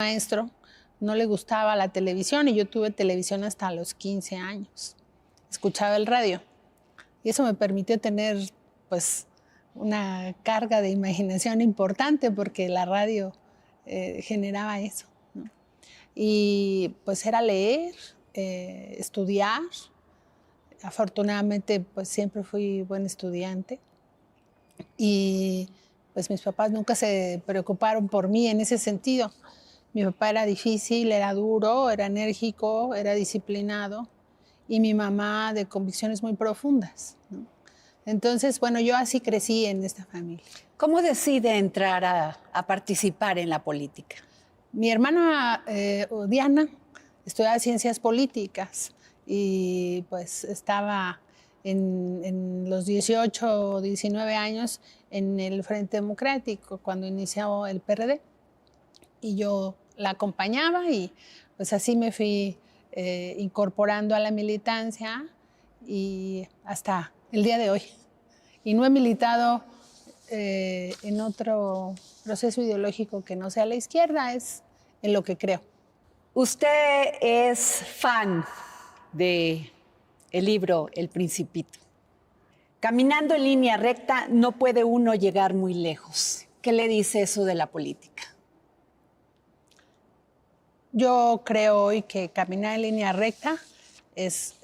Maestro no le gustaba la televisión y yo tuve televisión hasta los 15 años. Escuchaba el radio y eso me permitió tener pues una carga de imaginación importante porque la radio generaba eso, ¿no? Y pues era leer, estudiar. Afortunadamente pues siempre fui buen estudiante y pues mis papás nunca se preocuparon por mí en ese sentido. Mi papá era difícil, era duro, era enérgico, era disciplinado y mi mamá de convicciones muy profundas, ¿no? Entonces, bueno, yo así crecí en esta familia. ¿Cómo decide entrar a participar en la política? Mi hermana Diana estudiaba ciencias políticas y pues estaba en los 18 o 19 años en el Frente Democrático cuando inició el PRD. Y yo la acompañaba y pues así me fui incorporando a la militancia y hasta el día de hoy. Y no he militado en otro proceso ideológico que no sea la izquierda, es en lo que creo. Usted es fan del libro El Principito. Caminando en línea recta no puede uno llegar muy lejos. ¿Qué le dice eso de la política? Yo creo hoy que caminar en línea recta es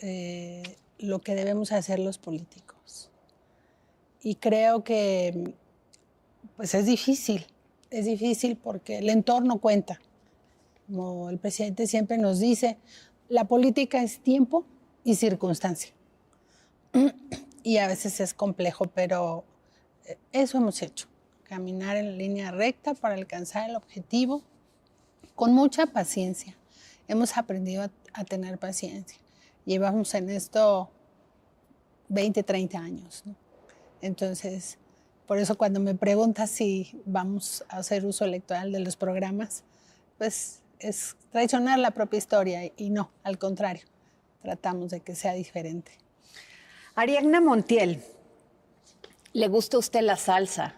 lo que debemos hacer los políticos. Y creo que pues es difícil porque el entorno cuenta. Como el presidente siempre nos dice, la política es tiempo y circunstancia. Y a veces es complejo, pero eso hemos hecho, caminar en línea recta para alcanzar el objetivo con mucha paciencia. Hemos aprendido a tener paciencia. Llevamos en esto 20, 30 años, ¿no? Entonces, por eso cuando me preguntas si vamos a hacer uso electoral de los programas, pues es traicionar la propia historia y no, al contrario, tratamos de que sea diferente. Ariadna Montiel, ¿le gusta a usted la salsa?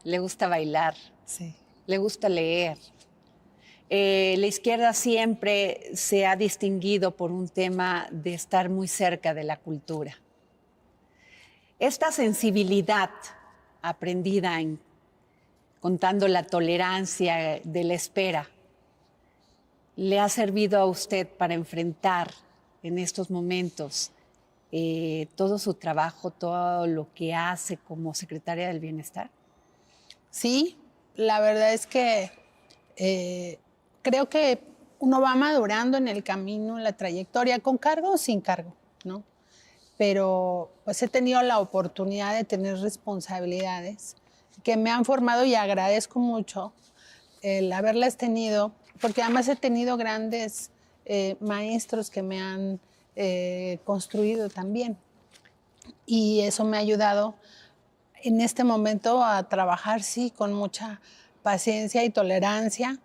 ¿Le gusta bailar? Sí. ¿Le gusta leer? La izquierda siempre se ha distinguido por un tema de estar muy cerca de la cultura. Esta sensibilidad aprendida contando la tolerancia de la espera, ¿le ha servido a usted para enfrentar en estos momentos todo su trabajo, todo lo que hace como secretaria del Bienestar? Sí, la verdad es que creo que uno va madurando en el camino, en la trayectoria, con cargo o sin cargo, ¿no? Pero pues he tenido la oportunidad de tener responsabilidades que me han formado y agradezco mucho el haberlas tenido, porque además he tenido grandes maestros que me han construido también. Y eso me ha ayudado en este momento a trabajar, sí, con mucha paciencia y tolerancia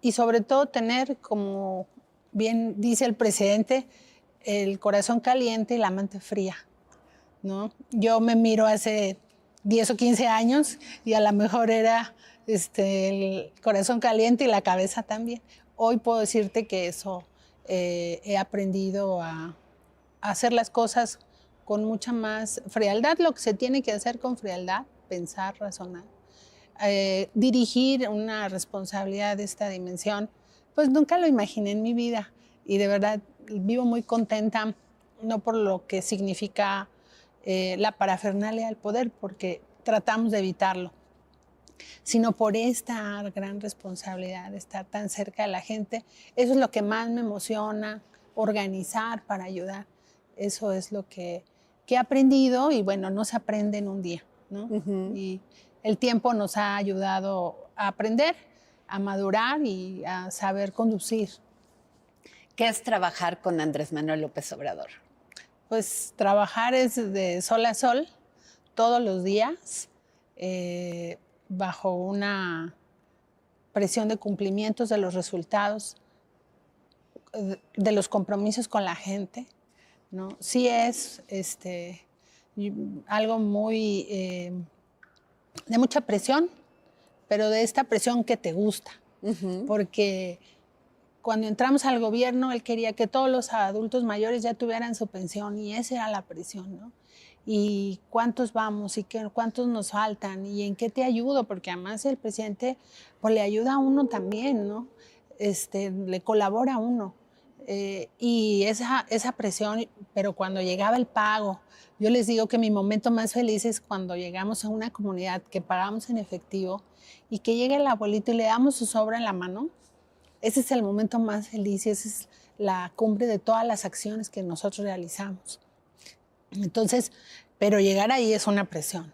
y sobre todo tener, como bien dice el presidente, el corazón caliente y la mente fría, ¿no? Yo me miro hace 10 o 15 años y a lo mejor era el corazón caliente y la cabeza también. Hoy puedo decirte que eso he aprendido a hacer las cosas con mucha más frialdad, lo que se tiene que hacer con frialdad, pensar, razonar. Dirigir una responsabilidad de esta dimensión, pues nunca lo imaginé en mi vida y de verdad vivo muy contenta, no por lo que significa la parafernalia del poder, porque tratamos de evitarlo, sino por esta gran responsabilidad de estar tan cerca de la gente. Eso es lo que más me emociona, organizar para ayudar. Eso es lo que he aprendido y bueno, no se aprende en un día, ¿no? Y el tiempo nos ha ayudado a aprender, a madurar y a saber conducir. ¿Qué es trabajar con Andrés Manuel López Obrador? Pues trabajar es de sol a sol, todos los días, bajo una presión de cumplimientos de los resultados, de los compromisos con la gente, ¿no? Sí es algo muy de mucha presión, pero de esta presión que te gusta, porque cuando entramos al gobierno, él quería que todos los adultos mayores ya tuvieran su pensión y esa era la presión, ¿no? Y cuántos vamos y cuántos nos faltan y en qué te ayudo, porque además el presidente pues le ayuda a uno también, ¿no? Le colabora a uno. Y esa presión, pero cuando llegaba el pago, yo les digo que mi momento más feliz es cuando llegamos a una comunidad que pagamos en efectivo y que llega el abuelito y le damos su sobra en la mano. Ese es el momento más feliz y esa es la cumbre de todas las acciones que nosotros realizamos. Entonces, pero llegar ahí es una presión.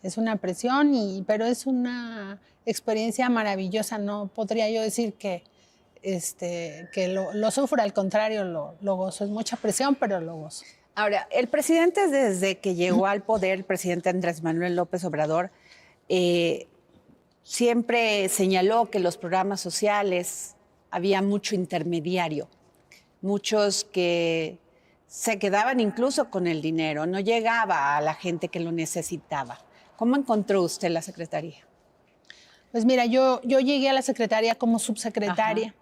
Es una presión, pero es una experiencia maravillosa. No podría yo decir que lo sufro, al contrario, lo gozo. Es mucha presión, pero lo gozo. Ahora, el presidente, desde que llegó al poder, el presidente Andrés Manuel López Obrador, siempre señaló que los programas sociales había mucho intermediario, muchos que se quedaban incluso con el dinero, no llegaba a la gente que lo necesitaba. ¿Cómo encontró usted la secretaría? Pues mira, yo llegué a la secretaría como subsecretaria.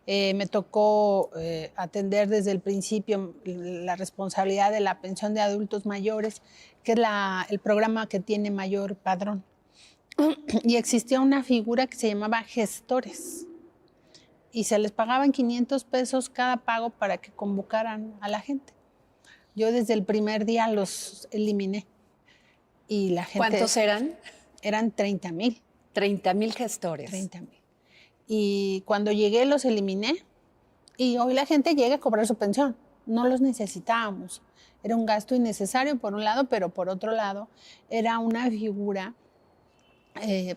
Me tocó atender desde el principio la responsabilidad de la pensión de adultos mayores, que es el programa que tiene mayor padrón. Y existía una figura que se llamaba gestores. Y se les pagaban 500 pesos cada pago para que convocaran a la gente. Yo desde el primer día los eliminé. Y la gente, ¿cuántos eran? Eran 30,000. 30,000 gestores. 30,000. Y cuando llegué los eliminé y hoy la gente llega a cobrar su pensión. No los necesitábamos. Era un gasto innecesario por un lado, pero por otro lado era una figura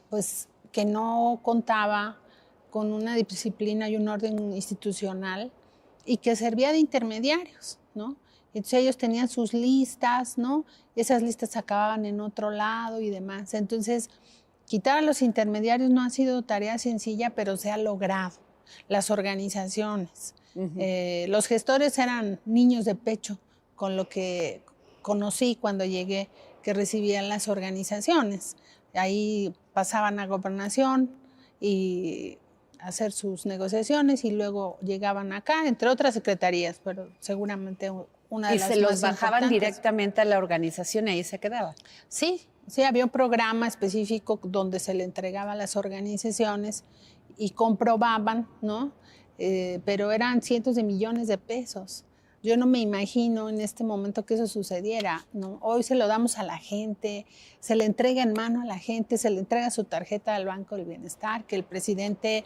pues que no contaba con una disciplina y un orden institucional y que servía de intermediarios, ¿no? Entonces ellos tenían sus listas, ¿no? Esas listas acababan en otro lado y demás. Entonces, quitar a los intermediarios no ha sido tarea sencilla, pero se ha logrado. Las organizaciones, los gestores eran niños de pecho, con lo que conocí cuando llegué, que recibían las organizaciones. Ahí pasaban a gobernación y hacer sus negociaciones y luego llegaban acá, entre otras secretarías, pero seguramente una de las más importantes. ¿Y se los bajaban directamente a la organización y ahí se quedaba? Sí, había un programa específico donde se le entregaba a las organizaciones y comprobaban, ¿no? Pero eran cientos de millones de pesos. Yo no me imagino en este momento que eso sucediera, ¿no? Hoy se lo damos a la gente, se le entrega en mano a la gente, se le entrega su tarjeta al Banco del Bienestar, que el presidente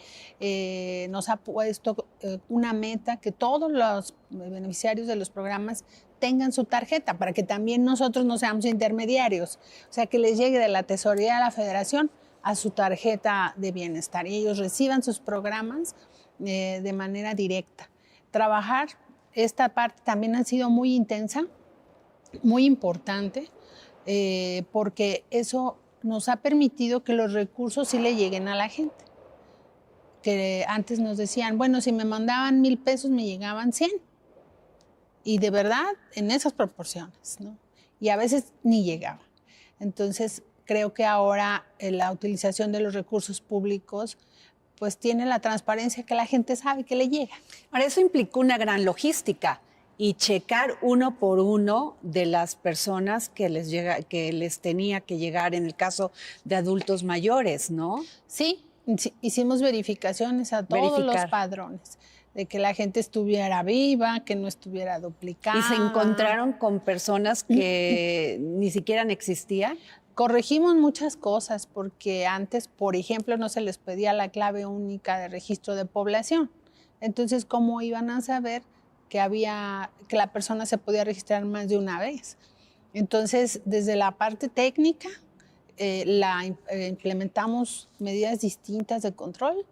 nos ha puesto una meta, que todos los beneficiarios de los programas tengan su tarjeta, para que también nosotros no seamos intermediarios. O sea, que les llegue de la tesorería de la Federación a su tarjeta de bienestar y ellos reciban sus programas de manera directa. Trabajar esta parte también ha sido muy intensa, muy importante, porque eso nos ha permitido que los recursos sí le lleguen a la gente. Que antes nos decían, bueno, si me mandaban 1,000 pesos, me llegaban 100. Y de verdad, en esas proporciones, ¿no? Y a veces ni llegaba. Entonces, creo que ahora la utilización de los recursos públicos pues tiene la transparencia que la gente sabe que le llega. Ahora, eso implicó una gran logística y checar uno por uno de las personas que les tenía que llegar en el caso de adultos mayores, ¿no? Sí, hicimos verificaciones a todos los padrones, de que la gente estuviera viva, que no estuviera duplicada. ¿Y se encontraron con personas que ni siquiera existían? Corregimos muchas cosas porque antes, por ejemplo, no se les pedía la clave única de registro de población. Entonces, ¿cómo iban a saber que la persona se podía registrar más de una vez? Entonces, desde la parte técnica, implementamos medidas distintas de control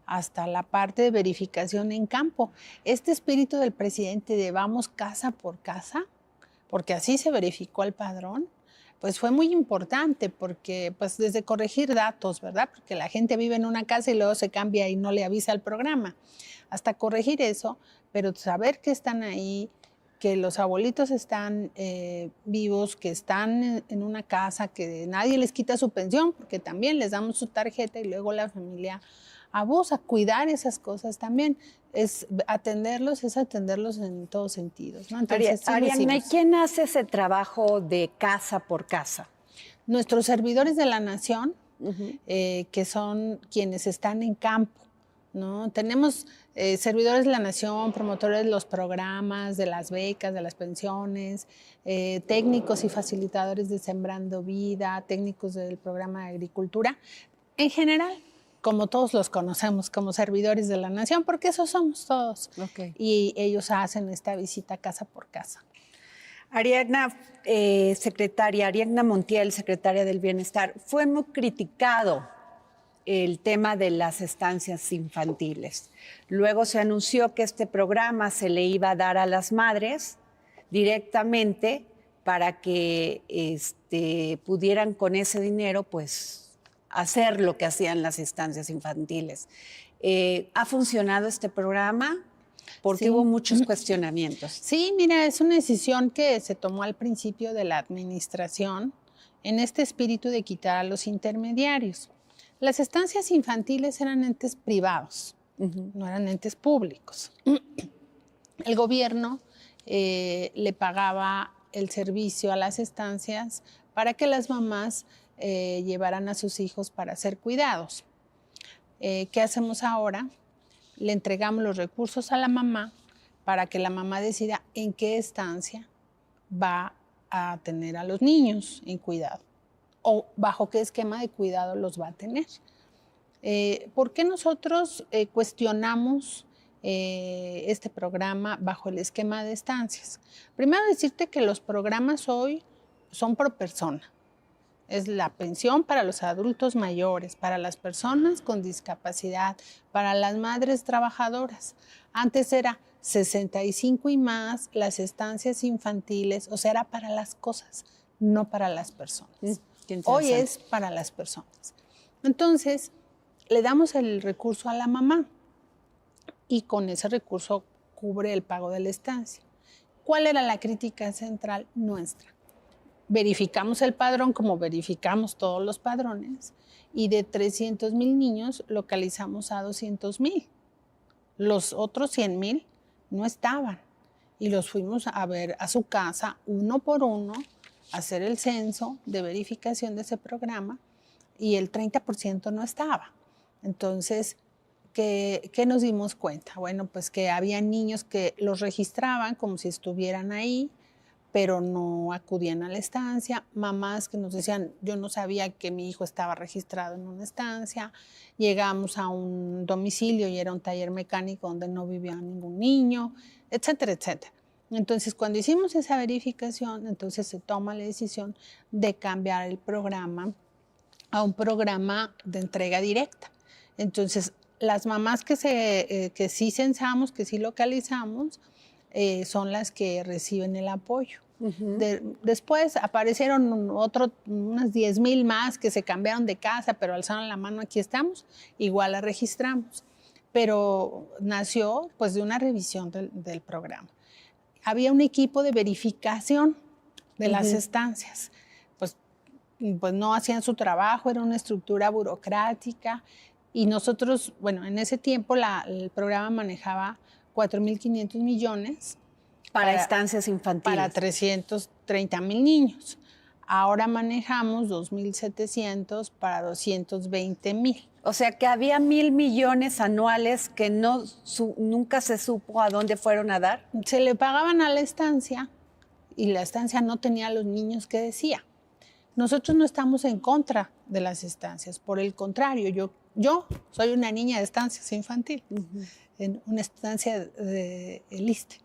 hasta la parte de verificación en campo. Este espíritu del presidente de vamos casa por casa, porque así se verificó el padrón, pues fue muy importante porque pues desde corregir datos, ¿verdad? Porque la gente vive en una casa y luego se cambia y no le avisa al programa. Hasta corregir eso, pero saber que están ahí, que los abuelitos están vivos, que están en una casa, que nadie les quita su pensión, porque también les damos su tarjeta y luego la familia abusa. Cuidar esas cosas también es atenderlos en todos sentidos, ¿no? Entonces, Ariadna, ¿quién hace ese trabajo de casa por casa? Nuestros servidores de la nación, que son quienes están en campo, ¿no? Tenemos servidores de la nación, promotores de los programas, de las becas, de las pensiones, técnicos y facilitadores de Sembrando Vida, técnicos del programa de agricultura. En general, como todos los conocemos como servidores de la nación, porque esos somos todos. Okay. Y ellos hacen esta visita casa por casa. Ariadna, Ariadna Montiel, secretaria del Bienestar, fue muy criticado el tema de las estancias infantiles. Luego se anunció que este programa se le iba a dar a las madres directamente para que pudieran con ese dinero, pues, hacer lo que hacían las estancias infantiles. ¿Ha funcionado este programa? Porque sí, hubo muchos cuestionamientos. Sí, mira, es una decisión que se tomó al principio de la administración en este espíritu de quitar a los intermediarios. Las estancias infantiles eran entes privados, no eran entes públicos. El gobierno le pagaba el servicio a las estancias para que las mamás llevaran a sus hijos para ser cuidados. ¿Qué hacemos ahora? Le entregamos los recursos a la mamá para que la mamá decida en qué estancia va a tener a los niños en cuidado o bajo qué esquema de cuidado los va a tener. ¿Por qué nosotros cuestionamos este programa bajo el esquema de estancias? Primero decirte que los programas hoy son por persona. Es la pensión para los adultos mayores, para las personas con discapacidad, para las madres trabajadoras. Antes era 65 y más, las estancias infantiles, o sea, era para las cosas, no para las personas. Hoy es para las personas. Entonces, le damos el recurso a la mamá y con ese recurso cubre el pago de la estancia. ¿Cuál era la crítica central nuestra? Verificamos el padrón como verificamos todos los padrones y de 300,000 niños localizamos a 200,000. Los otros 100,000 no estaban y los fuimos a ver a su casa uno por uno, a hacer el censo de verificación de ese programa y el 30% no estaba. Entonces, ¿qué nos dimos cuenta? Bueno, pues que había niños que los registraban como si estuvieran ahí, pero no acudían a la estancia, mamás que nos decían, yo no sabía que mi hijo estaba registrado en una estancia, llegamos a un domicilio y era un taller mecánico donde no vivía ningún niño, etcétera, etcétera. Entonces, cuando hicimos esa verificación, entonces se toma la decisión de cambiar el programa a un programa de entrega directa. Entonces, las mamás que sí censamos, que sí localizamos, son las que reciben el apoyo. Después aparecieron unas 10,000 más que se cambiaron de casa, pero alzaron la mano, aquí estamos, igual la registramos. Pero nació pues de una revisión del programa. Había un equipo de verificación de las estancias. Pues no hacían su trabajo, era una estructura burocrática. Y nosotros, bueno, en ese tiempo el programa manejaba 4,500 millones para estancias infantiles. Para 330,000 niños. Ahora manejamos 2,700 para 220,000. O sea que había 1,000 millones anuales que nunca se supo a dónde fueron a dar. Se le pagaban a la estancia y la estancia no tenía a los niños que decía. Nosotros no estamos en contra de las estancias, por el contrario, yo soy una niña de estancias infantil, en una estancia de ISSSTE.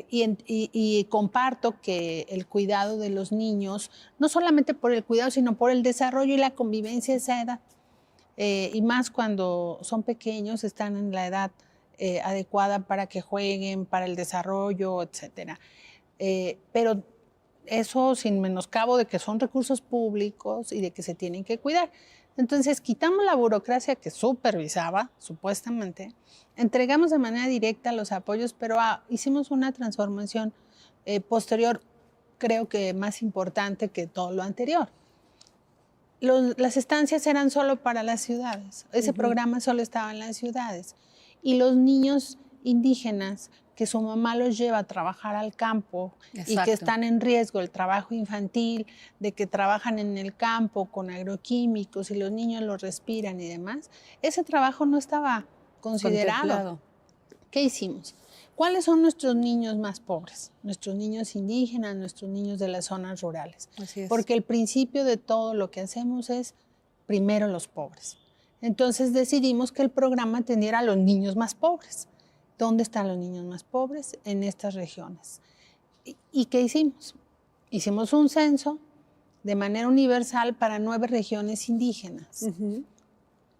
Y comparto que el cuidado de los niños, no solamente por el cuidado, sino por el desarrollo y la convivencia de esa edad, y más cuando son pequeños, están en la edad adecuada para que jueguen, para el desarrollo, etcétera. Pero eso sin menoscabo de que son recursos públicos y de que se tienen que cuidar. Entonces, quitamos la burocracia que supervisaba, supuestamente, entregamos de manera directa los apoyos, pero hicimos una transformación posterior, creo que más importante que todo lo anterior. las estancias eran solo para las ciudades. Ese programa solo estaba en las ciudades. Y los niños indígenas que su mamá los lleva a trabajar al campo y que están en riesgo el trabajo infantil, de que trabajan en el campo con agroquímicos y los niños los respiran y demás, ese trabajo no estaba considerado. Contemplado. ¿Qué hicimos? ¿Cuáles son nuestros niños más pobres? Nuestros niños indígenas, nuestros niños de las zonas rurales. Así es. Porque el principio de todo lo que hacemos es primero los pobres. Entonces decidimos que el programa atendiera a los niños más pobres. ¿Dónde están los niños más pobres? En estas regiones. ¿Y qué hicimos? Hicimos un censo de manera universal para 9 regiones indígenas.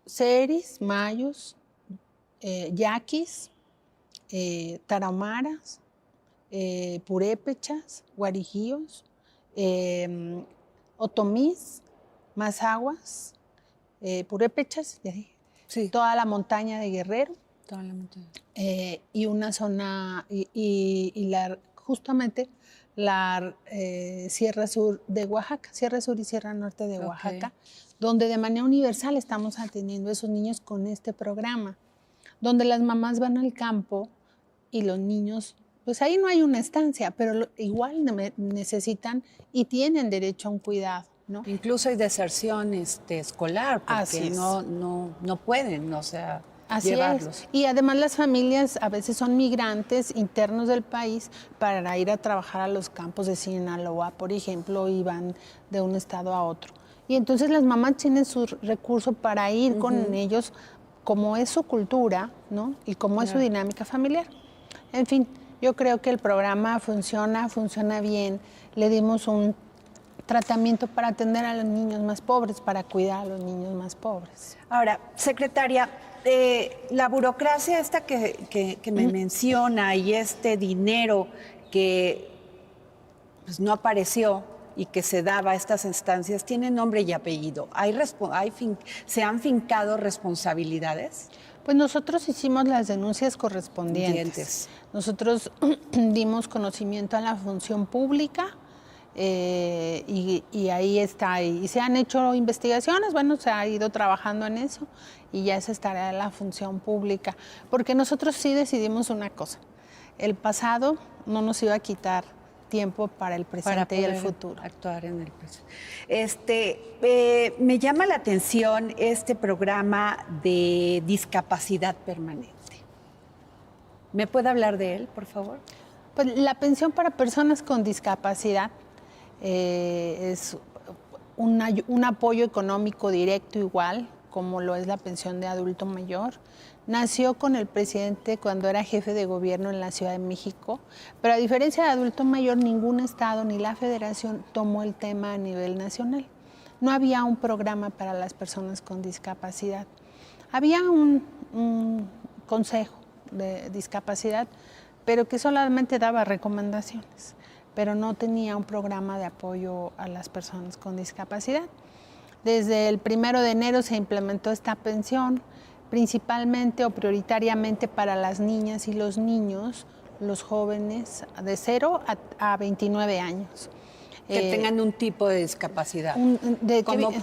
Seris, mayos, yaquis, tarahumaras, purépechas, guarijíos, otomís, mazaguas, purépechas, ya dije, Sí. toda la montaña de Guerrero. Toda la montaña. Y una zona, justamente la Sierra Sur de Oaxaca, Sierra Sur y Sierra Norte de Oaxaca, donde de manera universal estamos atendiendo a esos niños con este programa, donde las mamás van al campo y los niños, pues ahí no hay una estancia, pero igual necesitan y tienen derecho a un cuidado, ¿no? Incluso hay deserción escolar, porque no pueden, o sea, Así llevarlos. es. Y además las familias a veces son migrantes internos del país para ir a trabajar a los campos de Sinaloa, por ejemplo, y van de un estado a otro. Y entonces las mamás tienen su recurso para ir con ellos, como es su cultura, ¿no? Y como es su dinámica familiar. En fin, yo creo que el programa funciona bien. Le dimos un tratamiento para atender a los niños más pobres, para cuidar a los niños más pobres. Ahora, secretaria, la burocracia esta que me menciona y este dinero que pues, no apareció y que se daba a estas instancias, ¿tiene nombre y apellido? ¿Se han fincado responsabilidades? Pues nosotros hicimos las denuncias correspondientes. Nosotros dimos conocimiento a la función pública, y ahí está, y se han hecho investigaciones, bueno, se ha ido trabajando en eso y ya esa es tarea de la función pública, porque nosotros sí decidimos una cosa, el pasado no nos iba a quitar tiempo para el presente y el futuro. Actuar en el presente. Me llama la atención este programa de discapacidad permanente. ¿Me puede hablar de él, por favor? Pues la pensión para personas con discapacidad es un apoyo económico directo igual como lo es la pensión de adulto mayor. Nació con el presidente cuando era jefe de gobierno en la Ciudad de México, pero a diferencia de adulto mayor, ningún estado ni la federación tomó el tema a nivel nacional. No había un programa para las personas con discapacidad. Había un consejo de discapacidad, pero que solamente daba recomendaciones, pero no tenía un programa de apoyo a las personas con discapacidad. Desde el 1 de enero se implementó esta pensión, principalmente o prioritariamente para las niñas y los niños, los jóvenes de 0 a 29 años. Que tengan un tipo de discapacidad.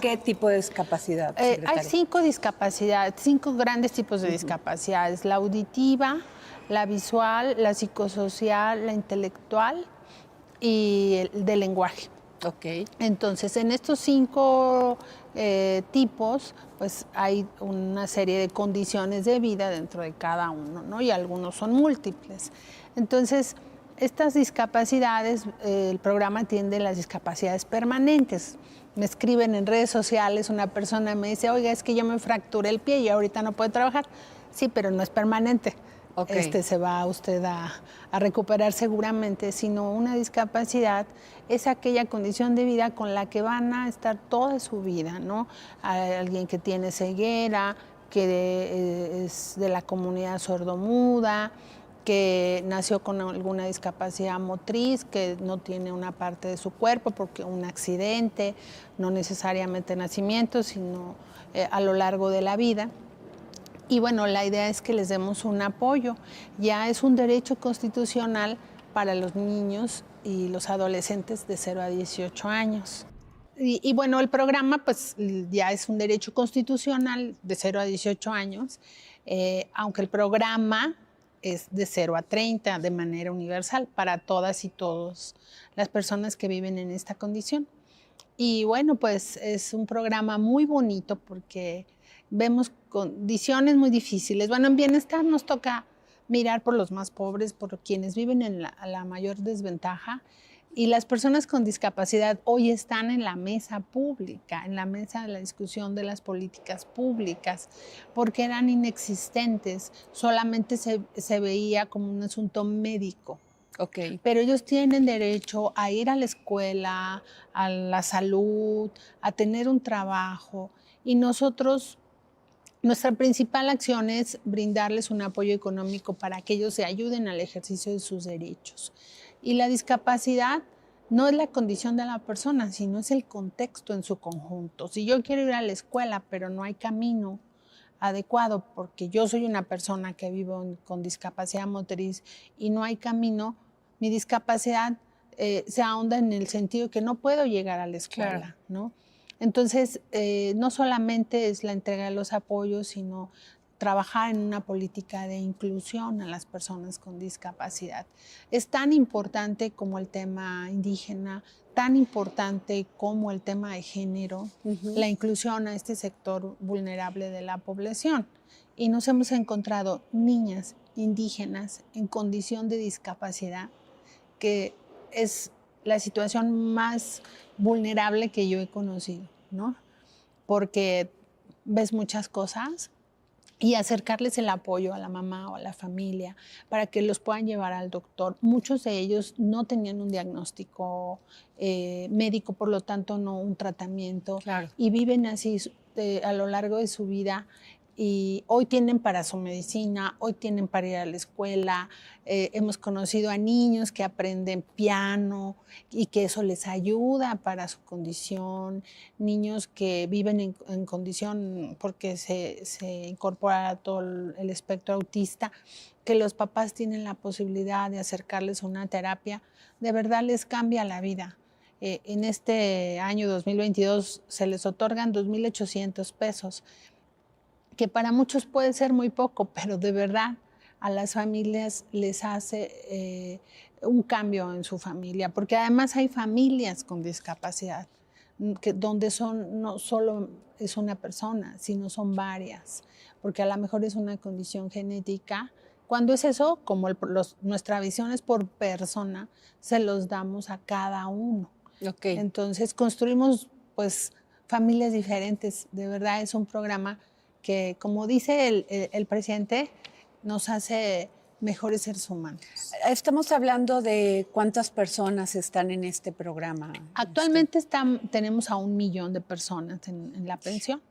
¿Qué tipo de discapacidad, secretaria? Hay 5 discapacidades, 5 grandes tipos de discapacidades: la auditiva, la visual, la psicosocial, la intelectual y el de lenguaje. Okay. Entonces, en estos 5 tipos, pues hay una serie de condiciones de vida dentro de cada uno, ¿no? Y algunos son múltiples. Entonces, estas discapacidades, el programa atiende las discapacidades permanentes. Me escriben en redes sociales, una persona me dice, oiga, es que yo me fracturé el pie y ahorita no puedo trabajar. Sí, pero no es permanente. Okay. Se va usted a recuperar seguramente, sino una discapacidad es aquella condición de vida con la que van a estar toda su vida, ¿no? Alguien que tiene ceguera, que es de la comunidad sordomuda, que nació con alguna discapacidad motriz, que no tiene una parte de su cuerpo porque un accidente, no necesariamente nacimiento, sino a lo largo de la vida. Y bueno, la idea es que les demos un apoyo. Ya es un derecho constitucional para los niños y los adolescentes de 0 a 18 años. Y bueno, el programa pues ya es un derecho constitucional de 0 a 18 años, aunque el programa es de 0 a 30 de manera universal para todas y todos las personas que viven en esta condición. Y bueno, pues es un programa muy bonito porque vemos condiciones muy difíciles. Bueno, en bienestar nos toca mirar por los más pobres, por quienes viven en la mayor desventaja. Y las personas con discapacidad hoy están en la mesa pública, en la mesa de la discusión de las políticas públicas, porque eran inexistentes, solamente se veía como un asunto médico. Ok. Pero ellos tienen derecho a ir a la escuela, a la salud, a tener un trabajo. Y nosotros, nuestra principal acción es brindarles un apoyo económico para que ellos se ayuden al ejercicio de sus derechos. Y la discapacidad no es la condición de la persona, sino es el contexto en su conjunto. Si yo quiero ir a la escuela, pero no hay camino adecuado, porque yo soy una persona que vivo con discapacidad motriz y no hay camino, mi discapacidad se ahonda en el sentido que no puedo llegar a la escuela, Claro. ¿no? Entonces, no solamente es la entrega de los apoyos, sino trabajar en una política de inclusión a las personas con discapacidad. Es tan importante como el tema indígena, tan importante como el tema de género, la inclusión a este sector vulnerable de la población. Y nos hemos encontrado niñas indígenas en condición de discapacidad, que es la situación más vulnerable que yo he conocido, ¿no? Porque ves muchas cosas y acercarles el apoyo a la mamá o a la familia para que los puedan llevar al doctor. Muchos de ellos no tenían un diagnóstico médico, por lo tanto no un tratamiento, Claro. y viven así a lo largo de su vida. Y hoy tienen para su medicina, hoy tienen para ir a la escuela. Hemos conocido a niños que aprenden piano y que eso les ayuda para su condición. Niños que viven en condición porque se incorpora a todo el espectro autista, que los papás tienen la posibilidad de acercarles a una terapia, de verdad les cambia la vida. En este año 2022 se les otorgan 2,800 pesos, que para muchos puede ser muy poco, pero de verdad a las familias les hace un cambio en su familia, porque además hay familias con discapacidad, donde no solo es una persona, sino son varias, porque a lo mejor es una condición genética. Cuando es eso, como nuestra visión es por persona, se los damos a cada uno. Okay. Entonces construimos pues familias diferentes. De verdad es un programa que, como dice el presidente, nos hace mejores seres humanos. Estamos hablando de cuántas personas están en este programa. Actualmente tenemos a 1 millón de personas en la pensión.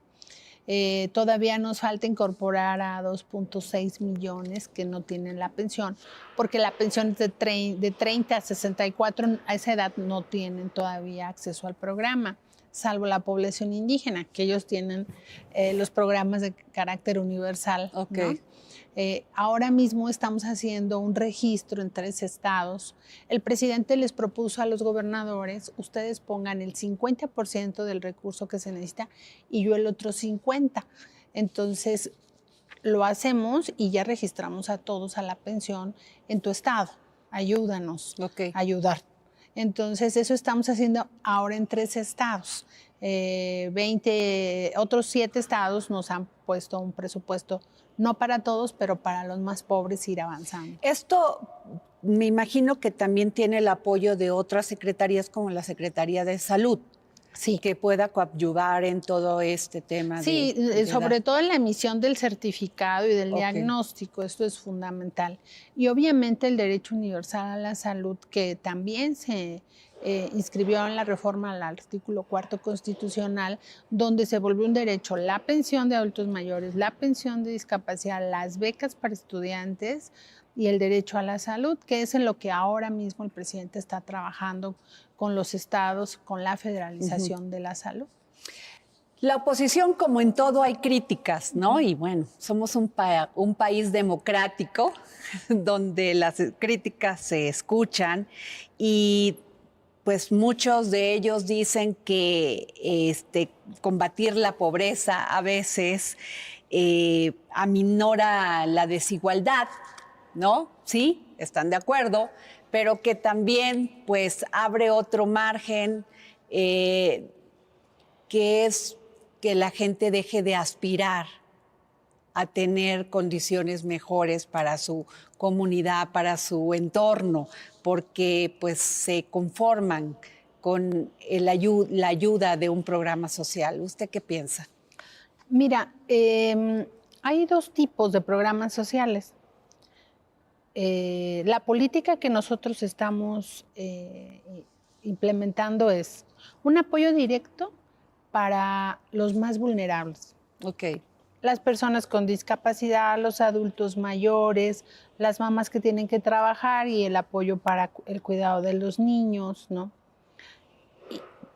Todavía nos falta incorporar a 2,6 millones que no tienen la pensión, porque la pensión es de 30 a 64, a esa edad no tienen todavía acceso al programa, salvo la población indígena, que ellos tienen los programas de carácter universal. Okay. ¿No? Ahora mismo estamos haciendo un registro en 3 estados. El presidente les propuso a los gobernadores, ustedes pongan el 50% del recurso que se necesita y yo el otro 50%. Entonces, lo hacemos y ya registramos a todos a la pensión en tu estado. Ayúdanos a ayudar. Entonces, eso estamos haciendo ahora en 3 estados. otros 7 estados nos han puesto un presupuesto, no para todos, pero para los más pobres ir avanzando. Esto me imagino que también tiene el apoyo de otras secretarías como la Secretaría de Salud. Sí. Que pueda coadyuvar en todo este tema. Sí, sobre todo en la emisión del certificado y del diagnóstico, esto es fundamental. Y obviamente el derecho universal a la salud, que también se inscribió en la reforma al artículo 4 constitucional, donde se volvió un derecho la pensión de adultos mayores, la pensión de discapacidad, las becas para estudiantes y el derecho a la salud, que es en lo que ahora mismo el presidente está trabajando con los estados, con la federalización de la salud. La oposición, como en todo, hay críticas, ¿no? Y bueno, somos un país democrático donde las críticas se escuchan y pues muchos de ellos dicen que combatir la pobreza a veces aminora la desigualdad, ¿no? Sí, están de acuerdo, pero que también pues abre otro margen que es que la gente deje de aspirar a tener condiciones mejores para su comunidad, para su entorno, porque pues se conforman con la ayuda de un programa social. ¿Usted qué piensa? Mira, hay dos tipos de programas sociales. La política que nosotros estamos implementando es un apoyo directo para los más vulnerables. Ok. Las personas con discapacidad, los adultos mayores, las mamás que tienen que trabajar y el apoyo para el cuidado de los niños, ¿no?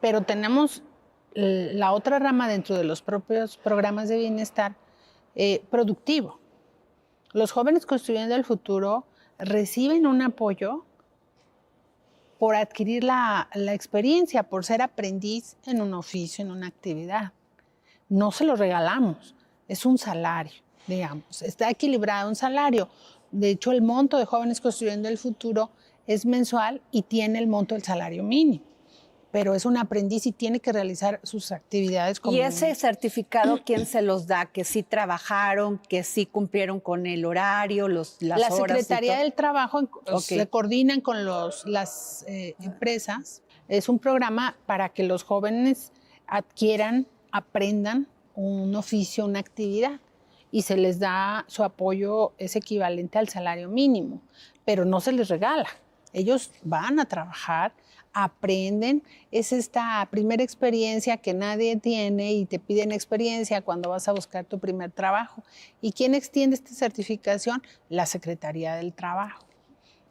Pero tenemos la otra rama dentro de los propios programas de bienestar productivo. Los jóvenes construyendo el futuro reciben un apoyo por adquirir la experiencia, por ser aprendiz en un oficio, en una actividad. No se lo regalamos, es un salario, digamos. Está equilibrado un salario. De hecho, el monto de Jóvenes Construyendo el Futuro es mensual y tiene el monto del salario mínimo. Pero es un aprendiz y tiene que realizar sus actividades como... ¿Y ese certificado quién se los da? ¿Que sí trabajaron, que sí cumplieron con el horario, las La horas? Secretaría del Trabajo se coordinan con las empresas. Es un programa para que los jóvenes adquieran, aprendan un oficio, una actividad, y se les da su apoyo, es equivalente al salario mínimo, pero no se les regala. Ellos van a trabajar, aprenden, es esta primera experiencia que nadie tiene y te piden experiencia cuando vas a buscar tu primer trabajo. ¿Y quién extiende esta certificación? La Secretaría del Trabajo.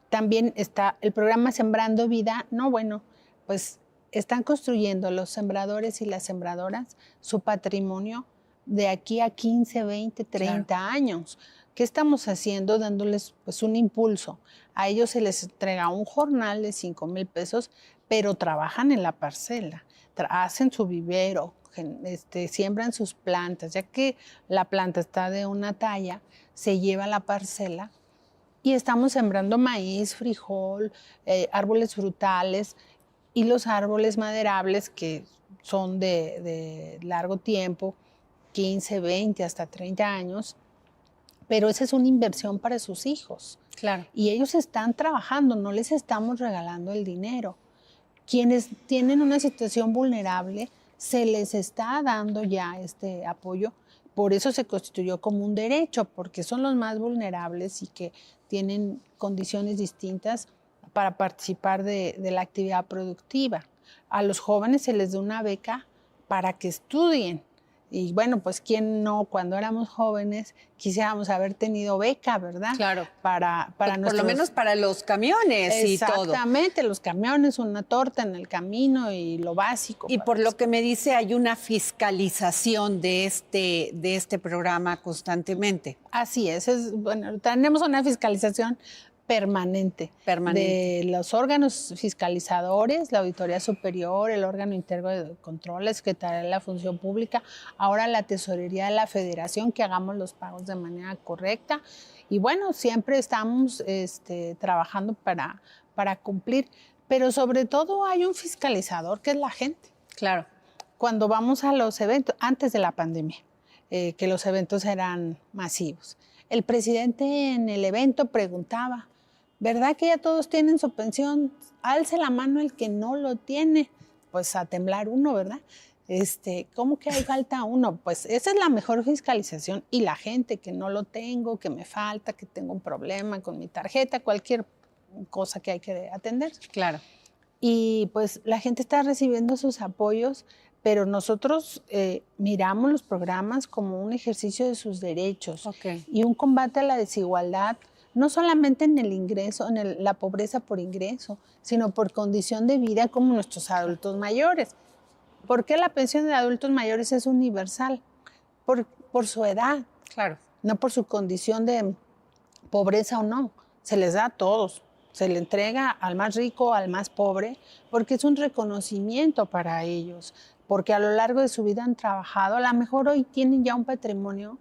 También está el programa Sembrando Vida. No, bueno, pues están construyendo los sembradores y las sembradoras su patrimonio de aquí a 15, 20, 30 años. ¿Qué estamos haciendo? Dándoles pues un impulso. A ellos se les entrega un jornal de 5,000 pesos, pero trabajan en la parcela, hacen su vivero, siembran sus plantas. Ya que la planta está de una talla, se lleva a la parcela y estamos sembrando maíz, frijol, árboles frutales y los árboles maderables que son de largo tiempo, 15, 20, hasta 30 años, pero esa es una inversión para sus hijos. Claro. Y ellos están trabajando, no les estamos regalando el dinero. Quienes tienen una situación vulnerable, se les está dando ya este apoyo. Por eso se constituyó como un derecho, porque son los más vulnerables y que tienen condiciones distintas para participar de la actividad productiva. A los jóvenes se les da una beca para que estudien. Y bueno, pues quién no, cuando éramos jóvenes quisiéramos haber tenido beca, ¿verdad? Claro. Para Por lo menos para los camiones y todo. Exactamente, los camiones, una torta en el camino y lo básico. Y por lo que me dice, hay una fiscalización de este programa constantemente. Así es, bueno, tenemos una fiscalización permanente de los órganos fiscalizadores, la Auditoría Superior, el órgano interno de control, la Secretaría de la Función Pública, ahora la Tesorería de la Federación, que hagamos los pagos de manera correcta. Y bueno, siempre estamos trabajando para cumplir, pero sobre todo hay un fiscalizador que es la gente. Claro. Cuando vamos a los eventos, antes de la pandemia, que los eventos eran masivos, el presidente en el evento preguntaba, ¿verdad que ya todos tienen su pensión? Alce la mano el que no lo tiene. Pues a temblar uno, ¿verdad? ¿Cómo que hay falta uno? Pues esa es la mejor fiscalización. Y la gente que no lo tengo, que me falta, que tengo un problema con mi tarjeta, cualquier cosa que hay que atender. Claro. Y pues la gente está recibiendo sus apoyos, pero nosotros miramos los programas como un ejercicio de sus derechos y un combate a la desigualdad, no solamente en el ingreso, en la pobreza por ingreso, sino por condición de vida como nuestros adultos mayores. ¿Por qué la pensión de adultos mayores es universal? Por su edad, claro, no por su condición de pobreza o no. Se les da a todos. se le entrega al más rico, al más pobre, porque es un reconocimiento para ellos, porque a lo largo de su vida han trabajado, a lo mejor hoy tienen ya un patrimonio,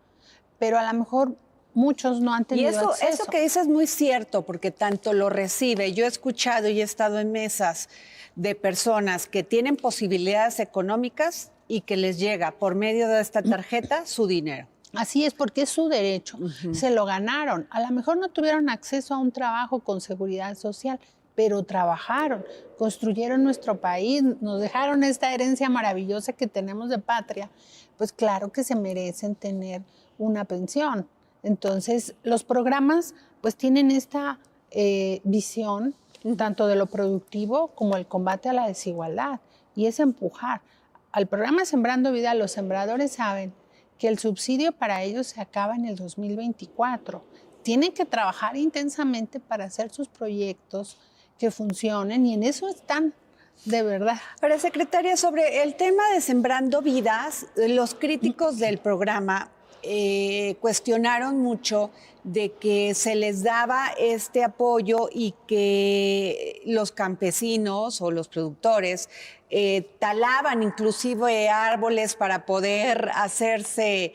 pero a lo mejor muchos no han Y tenido acceso. eso que dices es muy cierto, porque tanto lo recibe. Yo he escuchado y he estado en mesas de personas que tienen posibilidades económicas y que les llega por medio de esta tarjeta su dinero. Así es, porque es su derecho. Se lo ganaron. A lo mejor no tuvieron acceso a un trabajo con seguridad social, pero trabajaron, construyeron nuestro país, nos dejaron esta herencia maravillosa que tenemos de patria. Pues claro que se merecen tener una pensión. Entonces, los programas pues tienen esta visión tanto de lo productivo como el combate a la desigualdad, y es empujar. Al programa Sembrando Vida, los sembradores saben que el subsidio para ellos se acaba en el 2024. Tienen que trabajar intensamente para hacer sus proyectos que funcionen, y en eso están, de verdad. Pero, secretaria, sobre el tema de Sembrando Vidas, los críticos del programa cuestionaron mucho de que se les daba este apoyo y que los campesinos o los productores talaban inclusive árboles para poder hacerse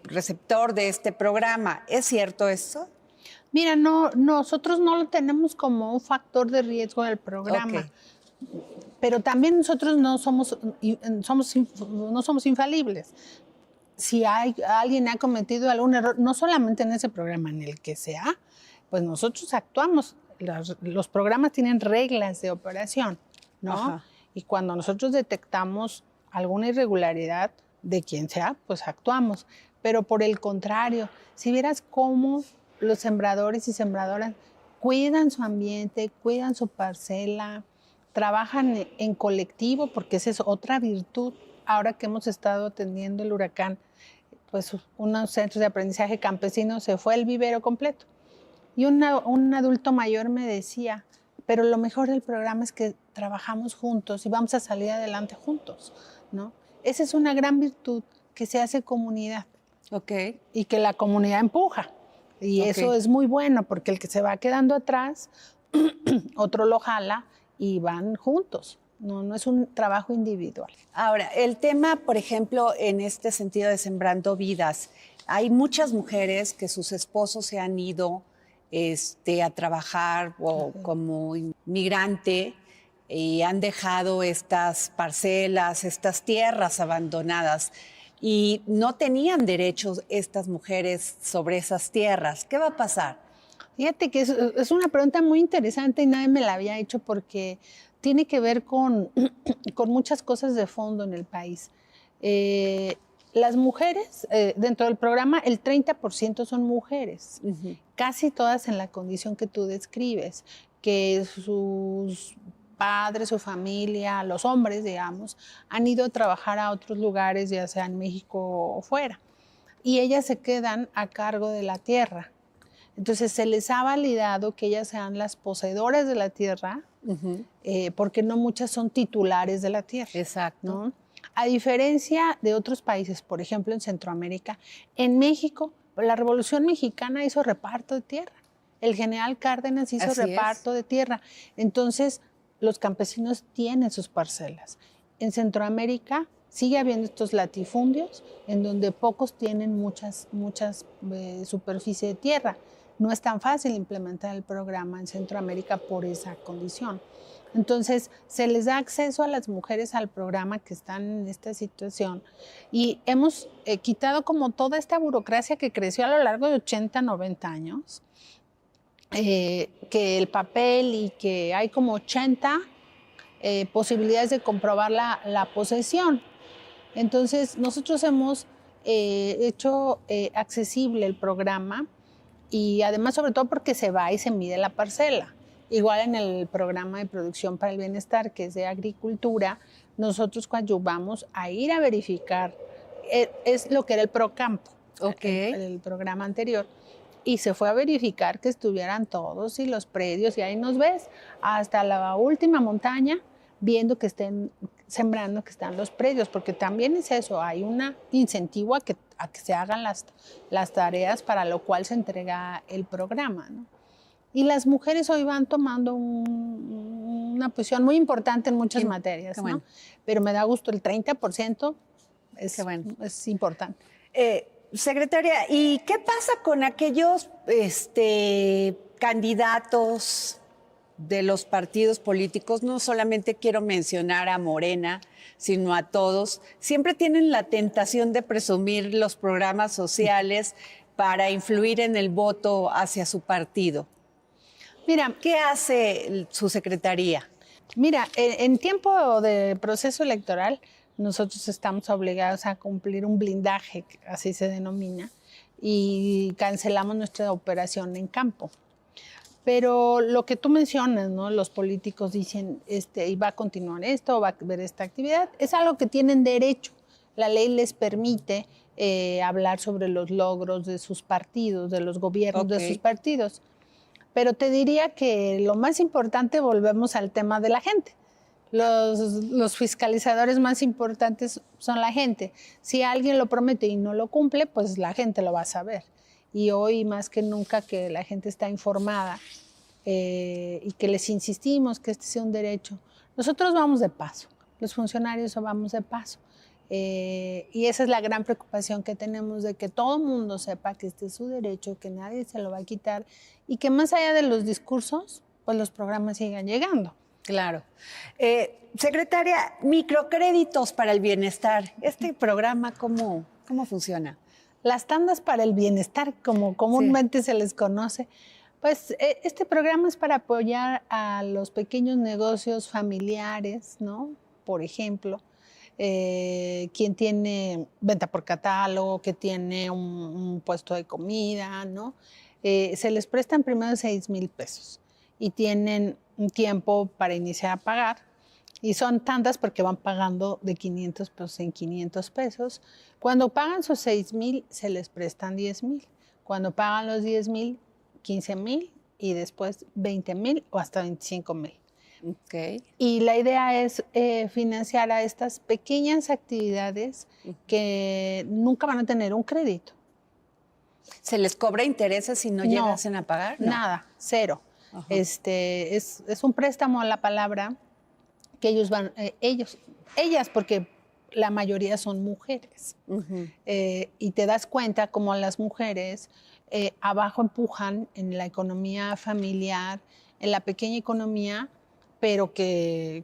receptor de este programa. ¿Es cierto eso? Mira, no, nosotros no lo tenemos como un factor de riesgo del programa. Okay. Pero también nosotros no somos infalibles. Si alguien ha cometido algún error, no solamente en ese programa, en el que sea, pues nosotros actuamos. Los programas tienen reglas de operación, ¿no? Ajá. Y cuando nosotros detectamos alguna irregularidad de quien sea, pues actuamos. Pero por el contrario, si vieras cómo los sembradores y sembradoras cuidan su ambiente, cuidan su parcela, trabajan en colectivo, porque esa es otra virtud. Ahora que hemos estado atendiendo el huracán, pues unos centros de aprendizaje campesino, se fue el vivero completo. Y un adulto mayor me decía, pero lo mejor del programa es que trabajamos juntos y vamos a salir adelante juntos, ¿no? Esa es una gran virtud, que se hace comunidad. Okay. Y que la comunidad empuja. Y okay, eso es muy bueno, porque el que se va quedando atrás, otro lo jala y van juntos. No es un trabajo individual. Ahora, el tema, por ejemplo, en este sentido de Sembrando Vidas, hay muchas mujeres que sus esposos se han ido a trabajar o como inmigrante y han dejado estas parcelas, estas tierras abandonadas, y no tenían derechos estas mujeres sobre esas tierras. ¿Qué va a pasar? Fíjate que es una pregunta muy interesante y nadie me la había hecho, porque tiene que ver con muchas cosas de fondo en el país. Las mujeres, dentro del programa, el 30% son mujeres, casi todas en la condición que tú describes, que sus padres, su familia, los hombres, digamos, han ido a trabajar a otros lugares, ya sea en México o fuera, y ellas se quedan a cargo de la tierra. Entonces se les ha validado que ellas sean las poseedoras de la tierra, porque no muchas son titulares de la tierra. Exacto. ¿No? A diferencia de otros países, por ejemplo en Centroamérica, en México, la Revolución Mexicana hizo reparto de tierra. El general Cárdenas hizo reparto de tierra. Entonces, los campesinos tienen sus parcelas. En Centroamérica sigue habiendo estos latifundios en donde pocos tienen muchas superficie de tierra. No es tan fácil implementar el programa en Centroamérica por esa condición. Entonces, se les da acceso a las mujeres al programa que están en esta situación, y hemos quitado como toda esta burocracia que creció a lo largo de 80, 90 años, que el papel, y que hay como 80 posibilidades de comprobar la posesión. Entonces, nosotros hemos hecho accesible el programa, y además, sobre todo, porque se va y se mide la parcela. Igual en el programa de producción para el bienestar, que es de agricultura, nosotros coadyuvamos a ir a verificar, es lo que era el Procampo, el programa anterior, y se fue a verificar que estuvieran todos y los predios, y ahí nos ves hasta la última montaña, viendo que estén sembrando, que están los predios, porque también es eso, hay un incentivo a que se hagan las tareas para lo cual se entrega el programa, ¿no? Y las mujeres hoy van tomando una posición muy importante en muchas materias, qué bueno. ¿no? Pero me da gusto, el 30% Qué bueno. es importante. Secretaria, ¿y qué pasa con aquellos candidatos de los partidos políticos? No solamente quiero mencionar a Morena, sino a todos. Siempre tienen la tentación de presumir los programas sociales para influir en el voto hacia su partido. Mira, ¿Qué hace su secretaría? Mira, en tiempo de proceso electoral, nosotros estamos obligados a cumplir un blindaje, así se denomina, y cancelamos nuestra operación en campo. Pero lo que tú mencionas, ¿no? Los políticos dicen, y va a continuar esto, va a haber esta actividad, es algo que tienen derecho. La ley les permite hablar sobre los logros de sus partidos, de los gobiernos de sus partidos. Pero te diría que lo más importante, volvemos al tema de la gente. Los fiscalizadores más importantes son la gente. Si alguien lo promete y no lo cumple, pues la gente lo va a saber. Y hoy más que nunca que la gente está informada y que les insistimos que este sea un derecho. Nosotros vamos de paso, los funcionarios vamos de paso. Y esa es la gran preocupación que tenemos, de que todo el mundo sepa que este es su derecho, que nadie se lo va a quitar y que más allá de los discursos, pues los programas sigan llegando. Claro. Secretaria, microcréditos para el bienestar. ¿Este programa cómo funciona? Las tandas para el bienestar, como comúnmente se les conoce, pues este programa es para apoyar a los pequeños negocios familiares, ¿no? Por ejemplo, quien tiene venta por catálogo, que tiene un puesto de comida, ¿no? Se les prestan primero 6,000 pesos y tienen un tiempo para iniciar a pagar. Y son tantas porque van pagando de 500 pesos en 500 pesos. Cuando pagan sus 6,000, se les prestan 10,000. Cuando pagan los 10,000, 15,000 y después 20,000 o hasta 25,000. Okay. Y la idea es financiar a estas pequeñas actividades que nunca van a tener un crédito. ¿Se les cobra intereses si no llegasen a pagar? No. Nada, cero. Es un préstamo a la palabra que ellas, porque la mayoría son mujeres. Y te das cuenta cómo las mujeres abajo empujan en la economía familiar, en la pequeña economía, pero que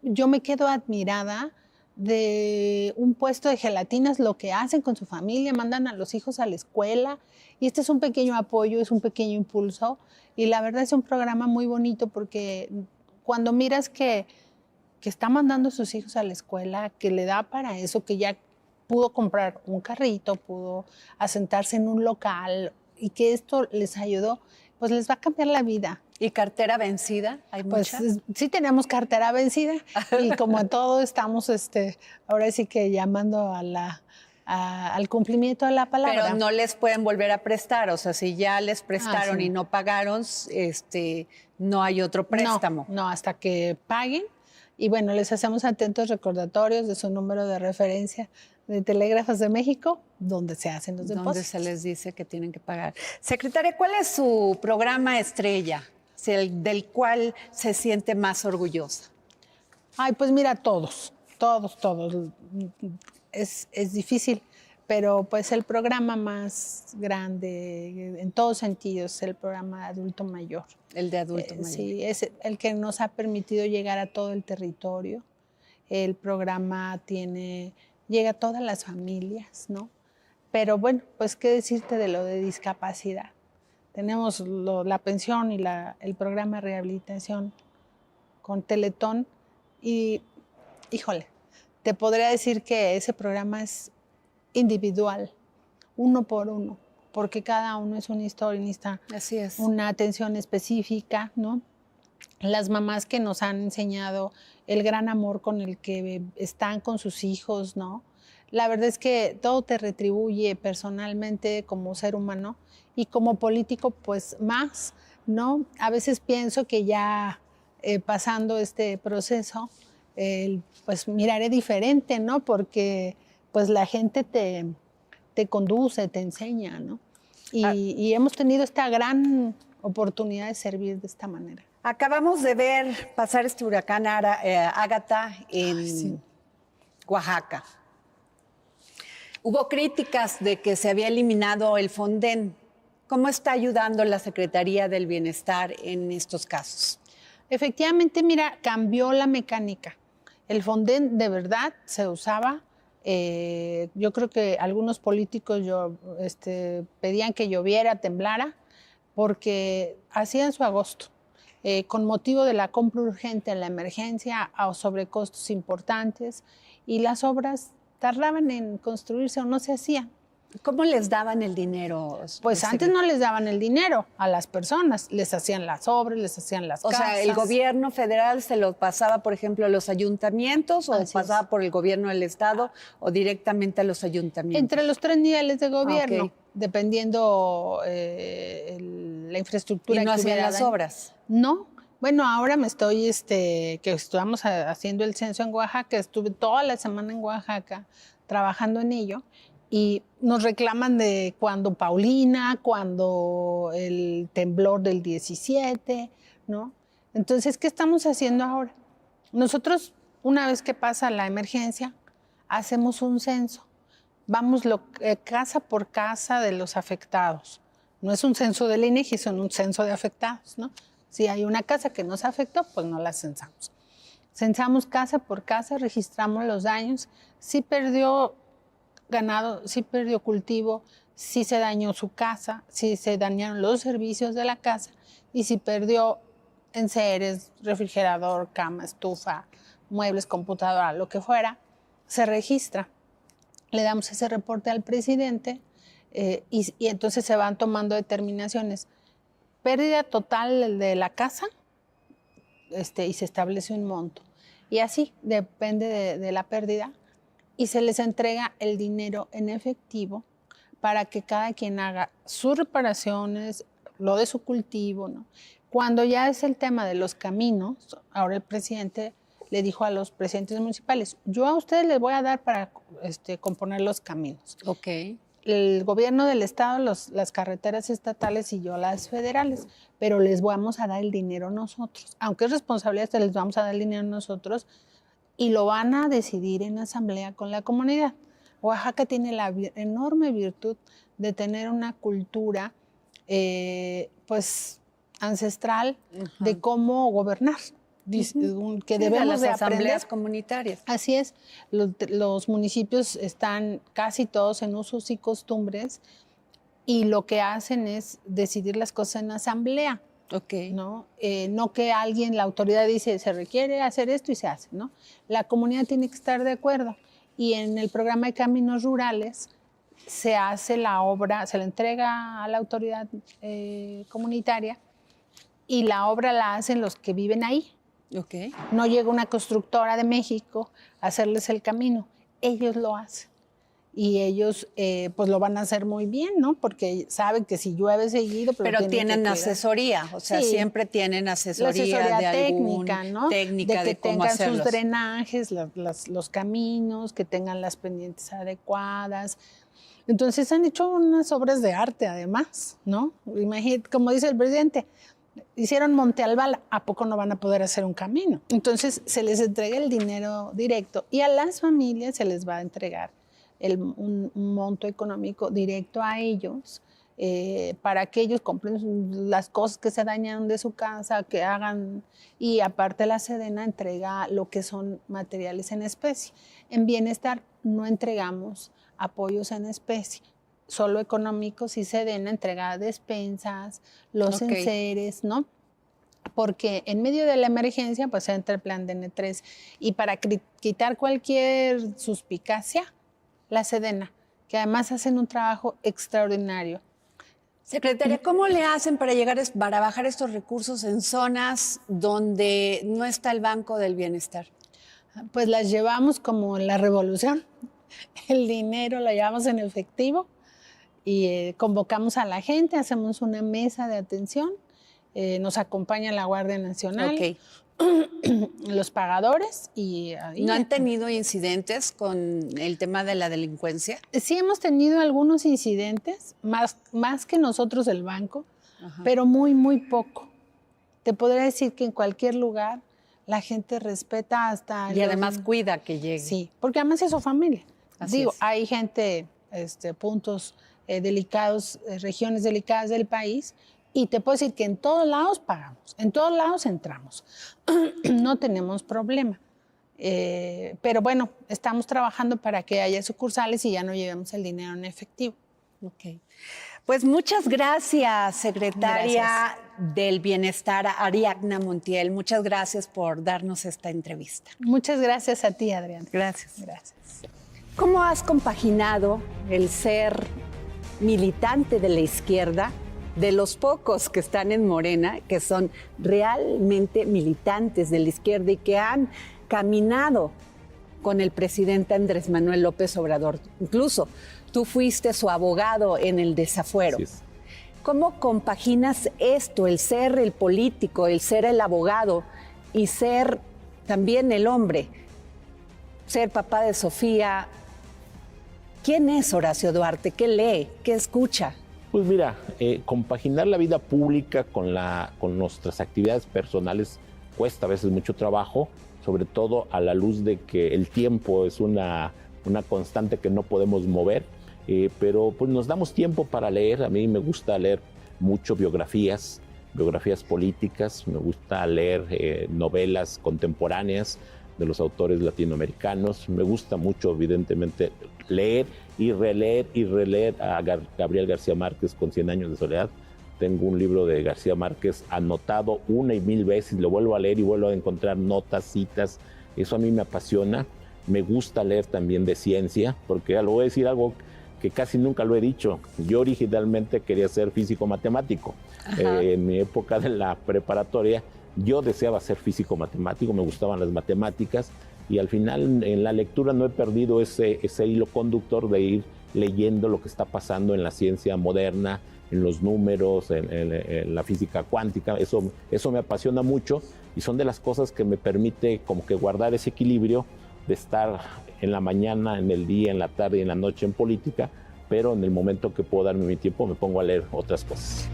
yo me quedo admirada de un puesto de gelatinas, lo que hacen con su familia, mandan a los hijos a la escuela, y este es un pequeño apoyo, es un pequeño impulso, y la verdad es un programa muy bonito porque cuando miras que está mandando a sus hijos a la escuela, que le da para eso, que ya pudo comprar un carrito, pudo asentarse en un local y que esto les ayudó, pues les va a cambiar la vida. ¿Y cartera vencida? ¿Hay mucha? Pues sí tenemos cartera vencida y como en todo estamos ahora sí que llamando al cumplimiento de la palabra. Pero no les pueden volver a prestar, o sea, si ya les prestaron y no pagaron, no hay otro préstamo. No, hasta que paguen. Y bueno, les hacemos atentos recordatorios de su número de referencia de Telégrafos de México, donde se hacen los depósitos. Donde se les dice que tienen que pagar. Secretaria, ¿cuál es su programa estrella, del cual se siente más orgullosa? Ay, pues mira, todos. Es difícil, pero pues el programa más grande en todos sentidos es el programa de adulto mayor. El de adulto mayor. Sí, es el que nos ha permitido llegar a todo el territorio. El programa llega a todas las familias, ¿no? Pero bueno, pues qué decirte de lo de discapacidad. Tenemos la pensión y el programa de rehabilitación con Teletón y, híjole, te podría decir que ese programa es individual, uno por uno, porque cada uno es una historia, necesita Así es. una atención específica, ¿no? Las mamás que nos han enseñado el gran amor con el que están con sus hijos, ¿no? La verdad es que todo te retribuye personalmente como ser humano y como político, pues más, ¿no? A veces pienso que ya pasando este proceso, pues miraré diferente, ¿no? Porque pues la gente te conduce, te enseña, ¿no? Y hemos tenido esta gran oportunidad de servir de esta manera. Acabamos de ver pasar este huracán Ágata en Oaxaca. Hubo críticas de que se había eliminado el Fonden. ¿Cómo está ayudando la Secretaría del Bienestar en estos casos? Efectivamente, mira, cambió la mecánica. El Fonden de verdad se usaba. Yo creo que algunos políticos pedían que lloviera, temblara, porque hacían su agosto. Con motivo de la compra urgente en la emergencia a sobrecostos importantes, y las obras tardaban en construirse o no se hacían. ¿Cómo les daban el dinero? Pues antes no les daban el dinero a las personas, les hacían las obras, les hacían las casas. O sea, ¿el gobierno federal se lo pasaba, por ejemplo, a los ayuntamientos o pasaba por el gobierno del estado o directamente a los ayuntamientos? Entre los 3 niveles de gobierno, dependiendo la infraestructura. ¿Y no hacían las obras? No. Bueno, ahora que estamos haciendo el censo en Oaxaca, estuve toda la semana en Oaxaca trabajando en ello. Y nos reclaman de cuando Paulina, cuando el temblor del 17, ¿no? Entonces, ¿qué estamos haciendo ahora? Nosotros, una vez que pasa la emergencia, hacemos un censo. Vamos casa por casa de los afectados. No es un censo del INEGI, son un censo de afectados, ¿no? Si hay una casa que nos afectó, pues no la censamos. Censamos casa por casa, registramos los daños. Si perdió ganado, si perdió cultivo, si se dañó su casa, si se dañaron los servicios de la casa y si perdió enseres, refrigerador, cama, estufa, muebles, computadora, lo que fuera, se registra. Le damos ese reporte al presidente y entonces se van tomando determinaciones. Pérdida total de la casa y se establece un monto. Y así, depende de la pérdida, y se les entrega el dinero en efectivo para que cada quien haga sus reparaciones, lo de su cultivo, ¿no? Cuando ya es el tema de los caminos, ahora el presidente le dijo a los presidentes municipales, yo a ustedes les voy a dar para componer los caminos. Ok. El gobierno del estado, las carreteras estatales y yo las federales, pero les vamos a dar el dinero nosotros. Aunque es responsabilidad, les vamos a dar el dinero nosotros, y lo van a decidir en asamblea con la comunidad. Oaxaca tiene la enorme virtud de tener una cultura pues ancestral de cómo gobernar, que debemos de las asambleas aprender. Comunitarias. Así es, los municipios están casi todos en usos y costumbres y lo que hacen es decidir las cosas en asamblea. Okay. ¿No? No que alguien, la autoridad dice, se requiere hacer esto y se hace, ¿no? La comunidad tiene que estar de acuerdo. Y en el programa de caminos rurales se hace la obra, se le entrega a la autoridad comunitaria y la obra la hacen los que viven ahí. Okay. No llega una constructora de México a hacerles el camino, ellos lo hacen. Y ellos pues lo van a hacer muy bien, ¿no? Porque saben que si llueve seguido... Pero tienen asesoría, o sea, siempre tienen asesoría de técnica, ¿no? Técnica de que cómo tengan hacerlos. sus drenajes, los caminos, que tengan las pendientes adecuadas. Entonces han hecho unas obras de arte además, ¿no? Imagínate, como dice el presidente, hicieron Monte Albala, ¿a poco no van a poder hacer un camino? Entonces se les entrega el dinero directo y a las familias se les va a entregar un monto económico directo a ellos para que ellos compren las cosas que se dañaron de su casa, que hagan, y aparte la Sedena entrega lo que son materiales en especie. En bienestar no entregamos apoyos en especie, solo económicos, y Sedena entrega despensas, los enseres, ¿no? Porque en medio de la emergencia pues entra el plan de N3 y para quitar cualquier suspicacia, la Sedena, que además hacen un trabajo extraordinario. Secretaria, ¿cómo le hacen para bajar estos recursos en zonas donde no está el Banco del Bienestar? Pues las llevamos como la revolución. El dinero lo llevamos en efectivo y convocamos a la gente, hacemos una mesa de atención, nos acompaña la Guardia Nacional. Okay. Los pagadores y... ¿No han tenido incidentes con el tema de la delincuencia? Sí hemos tenido algunos incidentes, más que nosotros el banco. pero muy, muy poco. Te podría decir que en cualquier lugar la gente respeta hasta... Y además cuida que llegue. Sí, porque además es su familia. Así Digo, es. hay gente, puntos delicados, regiones delicadas del país, y te puedo decir que en todos lados pagamos, en todos lados entramos. No tenemos problema. Pero bueno, estamos trabajando para que haya sucursales y ya no llevemos el dinero en efectivo. Ok. Pues muchas gracias, secretaria del Bienestar, Ariadna Montiel. Muchas gracias por darnos esta entrevista. Muchas gracias a ti, Adriana. Gracias. Gracias. ¿Cómo has compaginado el ser militante de la izquierda, de los pocos que están en Morena, que son realmente militantes de la izquierda y que han caminado con el presidente Andrés Manuel López Obrador? Incluso tú fuiste su abogado en el desafuero. Sí. ¿Cómo compaginas esto, el ser el político, el ser el abogado y ser también el hombre? Ser papá de Sofía. ¿Quién es Horacio Duarte? ¿Qué lee? ¿Qué escucha? Pues mira, compaginar la vida pública con nuestras actividades personales cuesta a veces mucho trabajo, sobre todo a la luz de que el tiempo es una constante que no podemos mover, pero pues nos damos tiempo para leer. A mí me gusta leer mucho biografías políticas, me gusta leer novelas contemporáneas de los autores latinoamericanos, me gusta mucho evidentemente leer y releer a Gabriel García Márquez con 100 años de soledad. Tengo un libro de García Márquez anotado 1 y 1000 veces, lo vuelvo a leer y vuelvo a encontrar notas, citas. Eso a mí me apasiona. Me gusta leer también de ciencia, porque lo voy a decir algo que casi nunca lo he dicho. Yo originalmente quería ser físico-matemático. En mi época de la preparatoria, yo deseaba ser físico-matemático, me gustaban las matemáticas, y al final en la lectura no he perdido ese hilo conductor de ir leyendo lo que está pasando en la ciencia moderna, en los números, en la física cuántica. Eso me apasiona mucho y son de las cosas que me permite como que guardar ese equilibrio de estar en la mañana, en el día, en la tarde y en la noche en política, pero en el momento que puedo darme mi tiempo me pongo a leer otras cosas.